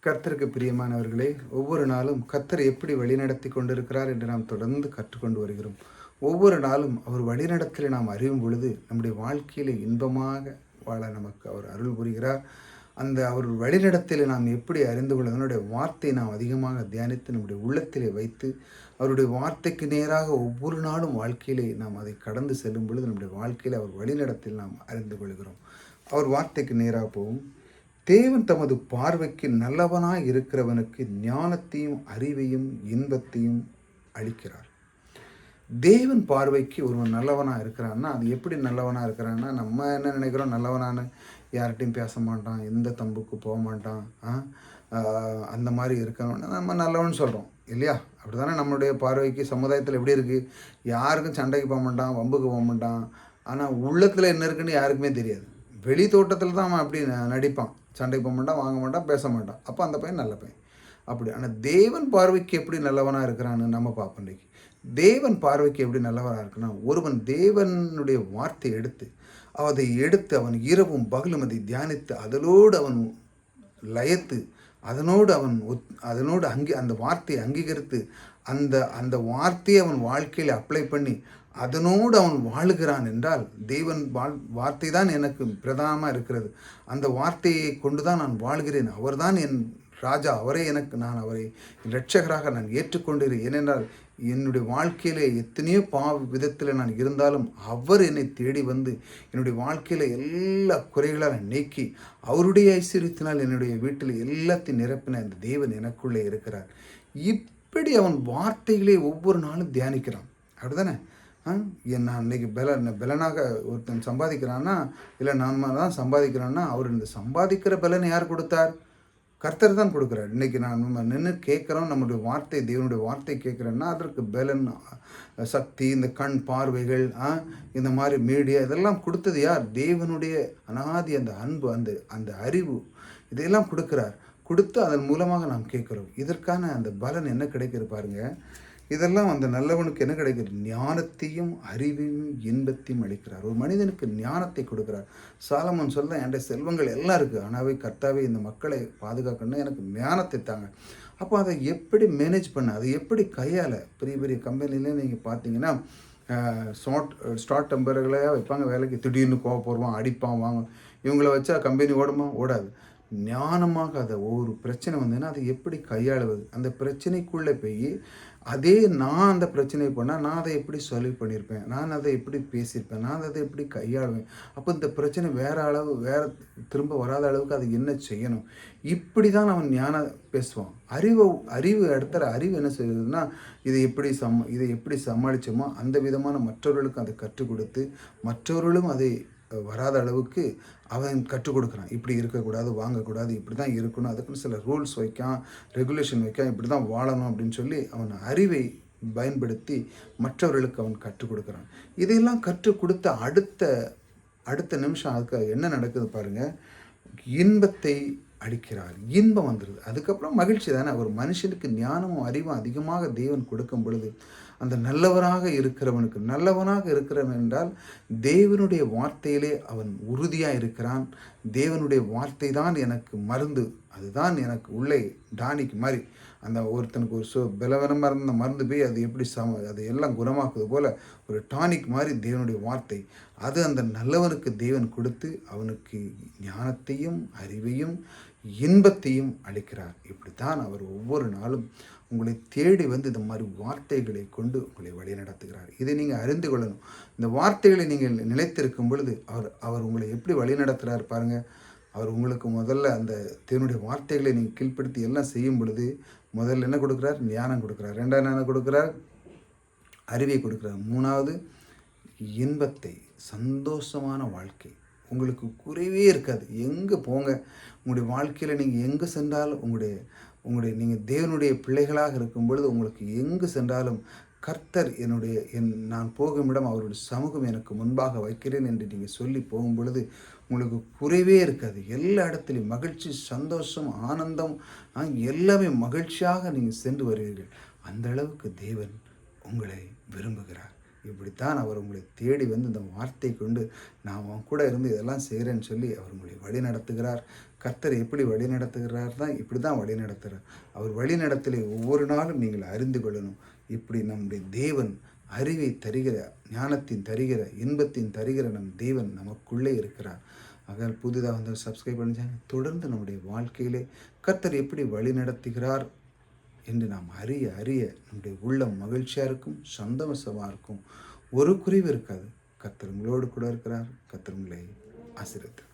கர்த்தருக்கு பிரியமானவர்களே, ஒவ்வொரு நாளும் கர்த்தர் எப்படி வழிநடத்தி கொண்டிருக்கிறார் என்று நாம் தொடர்ந்து கற்றுக்கொண்டு வருகிறோம். ஒவ்வொரு நாளும் அவர் வழிநடத்தலை நாம் அறியும் பொழுது நம்முடைய வாழ்க்கையிலே இன்பமாக வாழ நமக்கு அவர் அருள் புரிகிறார். அந்த அவர் வழிநடத்தலை நாம் எப்படி அறிந்து கொள்ள அவருடைய வார்த்தையை நாம் அதிகமாக தியானித்து நம்முடைய உள்ளத்திலே வைத்து அவருடைய வார்த்தைக்கு நேராக ஒவ்வொரு நாளும் வாழ்க்கையிலே நாம் அதை கடந்து செல்லும் பொழுது நம்முடைய வாழ்க்கையில் அவர் வழிநடத்தில் நாம் அறிந்து கொள்கிறோம். அவர் வார்த்தைக்கு நேராக போகும். தேவன் தமது பார்வைக்கு நல்லவனாய் இருக்கிறவனுக்கு ஞானத்தையும் அறிவையும் இன்பத்தையும் அளிக்கிறார். தேவன் பார்வைக்கு ஒருவன் நல்லவனாக இருக்கிறான்னா அது எப்படி நல்லவனாக இருக்கிறான்னா, நம்ம என்ன நினைக்கிறோம், நல்லவனான்னு யார்கிட்டையும் பேச மாட்டான், எந்த தம்புக்கு போக மாட்டான், அந்த மாதிரி இருக்கணும்னு நம்ம நல்லவன்னு சொல்கிறோம் இல்லையா? அப்படி தானே நம்மளுடைய பார்வைக்கு சமுதாயத்தில் எப்படி இருக்குது? யாருக்கும் சண்டைக்கு போக மாட்டான், வம்புக்கு போக மாட்டான். ஆனால் உள்ளத்தில் என்ன இருக்குன்னு யாருக்குமே தெரியாது. வெளி தோட்டத்தில் தான் அவன் அப்படி நடிப்பான். சண்டைக்கு போக மாட்டான், வாங்க மாட்டான், பேச மாட்டான். அப்போ அந்த பையன் நல்ல பையன் அப்படி. ஆனால் தேவன் பார்வைக்கு எப்படி நல்லவனாக இருக்கிறான்னு நம்ம பார்ப்போம். இன்றைக்கி தேவன் பார்வைக்கு எப்படி நல்லவனாக இருக்குன்னா, ஒருவன் தேவனுடைய வார்த்தை அதை எடுத்து அவன் இரவும் பகலும் அதை தியானித்து அதனோடு அவன் லயத்து அதனோடு அந்த வார்த்தையை அங்கீகரித்து அந்த வார்த்தையை அவன் வாழ்க்கையில் அப்ளை பண்ணி அதனோடு அவன் வாழுகிறான் என்றால், தேவன் வார்த்தை தான் எனக்கு பிரதானமாக இருக்கிறது, அந்த வார்த்தையை கொண்டு தான் நான் வாழ்கிறேன், அவர்தான் என் ராஜா, நான் அவரை இரட்சகராக நான் ஏற்றுக்கொண்டிருக்கிறேன். ஏனென்றால் என்னுடைய வாழ்க்கையிலே எத்தனையோ விதத்தில் நான் இருந்தாலும் அவர் என்னை தேடி வந்து என்னுடைய வாழ்க்கையில் எல்லா குறைகளால் நீக்கி அவருடைய ஐஸ்வர்யத்தினால் என்னுடைய வீட்டில் எல்லாத்தையும் நிரப்பின அந்த தேவன் எனக்குள்ளே இருக்கிறார். இப்படி அவன் வார்த்தைகளே ஒவ்வொரு நாளும் தியானிக்கிறான். அப்படிதானே? நான் இன்றைக்கி பலனாக ஒருத்தன் சம்பாதிக்கிறான்னா, இல்லை நான் தான் சம்பாதிக்கிறான்னா, அவர் இந்த சம்பாதிக்கிற பலனை யார் கொடுத்தார்? கர்த்தர் தான் கொடுக்குறார். இன்றைக்கி நம்ம நின்று கேட்குறோம், நம்முடைய வார்த்தை தேவனுடைய வார்த்தை கேட்குறேன்னா அதற்கு பலன், சக்தி, இந்த கண் பார்வைகள், இந்த மாதிரி மீடியா இதெல்லாம் கொடுத்தது யார்? தேவனுடைய அனாதி அந்த அன்பு, அந்த அறிவு, இதையெல்லாம் கொடுத்து அதன் மூலமாக நாம் கேட்குறோம். இதற்கான அந்த பலன் என்ன கிடைக்கிறது பாருங்கள். இதெல்லாம் அந்த நல்லவனுக்கு என்ன கிடைக்கிறது? ஞானத்தையும் அறிவையும் இன்பத்தையும் அளிக்கிறார். ஒரு மனிதனுக்கு ஞானத்தை கொடுக்கிறார். சாலமோன் சொல்ல, என்கிட்ட செல்வங்கள் எல்லாம் இருக்குது, ஆனாவே கர்த்தாவே இந்த மக்களை பாதுகாக்கணும், எனக்கு ஞானத்தை தாங்க. அப்போ அதை எப்படி மேனேஜ் பண்ண, அதை எப்படி கையாள. பெரிய பெரிய கம்பெனிலே நீங்கள் பார்த்தீங்கன்னா ஸ்டார்ட் டெம்பர்களையாக வைப்பாங்க வேலைக்கு, திடீர்னு கோவப்படுவான், அடிப்பான், வாங்க. இவங்கள வச்சா கம்பெனி ஓடுமா? ஓடாது. ஞானமாக அதை ஒவ்வொரு பிரச்சனை வந்ததுன்னா அதை எப்படி கையாளுவது, அந்த பிரச்சனைக்குள்ளே போய் நான் அந்த பிரச்சனை பண்ணால் நான் அதை எப்படி சால்வ் பண்ணியிருப்பேன், நான் அதை எப்படி பேசியிருப்பேன், நான் அதை எப்படி கையாளுவேன், அப்போ இந்த பிரச்சனை வேறு திரும்ப வராத அளவுக்கு அதை என்ன செய்யணும், இப்படி தான் அவன் ஞானம் பேசுவான். அறிவு இடத்துல அறிவு என்ன செய்யுதுன்னா, இதை எப்படி சமாளித்தோமோ அந்த விதமான மற்றவர்களுக்கு அதை கற்றுக் கொடுத்து மற்றவர்களும் அதை வராத அளவுக்கு அவன் கற்றுக் கொடுக்குறான். இப்படி இருக்கக்கூடாது, வாங்கக்கூடாது, இப்படி தான் இருக்கணும், அதுக்குன்னு சில ரூல்ஸ் ரெகுலேஷன் இப்படி தான் வாழணும் அப்படின்னு சொல்லி அவன் அறிவை பயன்படுத்தி மற்றவர்களுக்கு அவன் கற்றுக் கொடுக்குறான். இதையெல்லாம் கற்றுக் கொடுத்த அடுத்த நிமிஷம் அதுக்கு என்ன நடக்குது பாருங்கள். இன்பத்தை அளிக்கிறார். இன்பம் வந்துடுது. அதுக்கப்புறம் மகிழ்ச்சி தானே. ஒரு மனுஷனுக்கு ஞானமும் அறிவும் அதிகமாக தேவன் கொடுக்கும் பொழுது அந்த நல்லவனாக இருக்கிறவன் என்றால் தேவனுடைய வார்த்தையிலே அவன் உறுதியாக இருக்கிறான். தேவனுடைய வார்த்தை தான் எனக்கு மருந்து, அதுதான் எனக்கு உள்ளே டானிக் மாதிரி. அந்த ஒருத்தனுக்கு ஒரு பலவீனமாக இருந்த மருந்து போய் அது எப்படி அதை எல்லாம் குணமாக்குது போல் ஒரு டானிக் மாதிரி தேவனுடைய வார்த்தை, அது அந்த நல்லவனுக்கு தேவன் கொடுத்து அவனுக்கு ஞானத்தையும் அறிவையும் இன்பத்தையும் அளிக்கிறார். இப்படித்தான் அவர் ஒவ்வொரு நாளும் உங்களை தேடி வந்து இந்த மாதிரி வார்த்தைகளை கொண்டு உங்களை வழி நடத்துகிறார். இதை நீங்கள் அறிந்து கொள்ளணும். இந்த வார்த்தைகளை நீங்கள் நிலைத்திருக்கும் பொழுது அவர் உங்களை எப்படி வழி நடத்துகிறார் பாருங்கள். அவர் உங்களுக்கு முதல்ல அந்த தேவனுடைய வார்த்தைகளை நீங்கள் கீழ்ப்படுத்தி எல்லாம் செய்யும் பொழுது முதல்ல என்ன கொடுக்குறார்? ஞானம் கொடுக்குறார். ரெண்டாவது என்ன கொடுக்குறார்? அறிவை கொடுக்குறார். மூணாவது இன்பத்தை, சந்தோஷமான வாழ்க்கை. உங்களுக்கு குறைவே இருக்காது. எங்கே போங்க, உங்களுடைய வாழ்க்கையில் நீங்கள் எங்கே சென்றாலும் நீங்கள் தேவனுடைய பிள்ளைகளாக இருக்கும் பொழுது உங்களுக்கு எங்கு சென்றாலும் கர்த்தர் நான் போகும் இடம் அவருடைய சமூகம் எனக்கு முன்பாக வைக்கிறேன் என்று நீங்கள் சொல்லி போகும் பொழுது உங்களுக்கு குறைவே இருக்காது. எல்லா இடத்துலையும் மகிழ்ச்சி, சந்தோஷம், ஆனந்தம், எல்லாமே மகிழ்ச்சியாக நீங்கள் சென்று வருவீர்கள். அந்த அளவுக்கு தேவன் உங்களை விரும்புகிறார். இப்படித்தான் அவர் உங்களை தேடி வந்து இந்த வார்த்தை கொண்டு நான் அவன் கூட இருந்து இதெல்லாம் செய்கிறேன்னு சொல்லி அவர் உங்களை வழி நடத்துகிறார். கர்த்தர் எப்படி வழி நடத்துகிறார் தான் இப்படி தான் வழி நடத்துகிறார். அவர் வழி நடத்தலை ஒவ்வொரு நாளும் நீங்கள் அறிந்து கொள்ளணும். இப்படி நம்முடைய தேவன் அறிவை தருகிற, ஞானத்தின் தருகிற, இன்பத்தின் தருகிற நம் தேவன் நமக்குள்ளே இருக்கிறார். ஆக புதிதாக வந்து சப்ஸ்கிரைப் பண்ணிச்சாங்க. தொடர்ந்து நம்முடைய வாழ்க்கையிலே கர்த்தர் எப்படி வழி நடத்துகிறார் என்று நாம் அறிய அறிய நம்முடைய உள்ளம் மகிழ்ச்சியாக இருக்கும், சந்தோஷமாக இருக்கும், ஒரு குறைவு இருக்காது. கர்த்தர் உங்களோடு கூட இருக்கிறார். கர்த்தர் உங்களை ஆசீர்வதிப்பார்.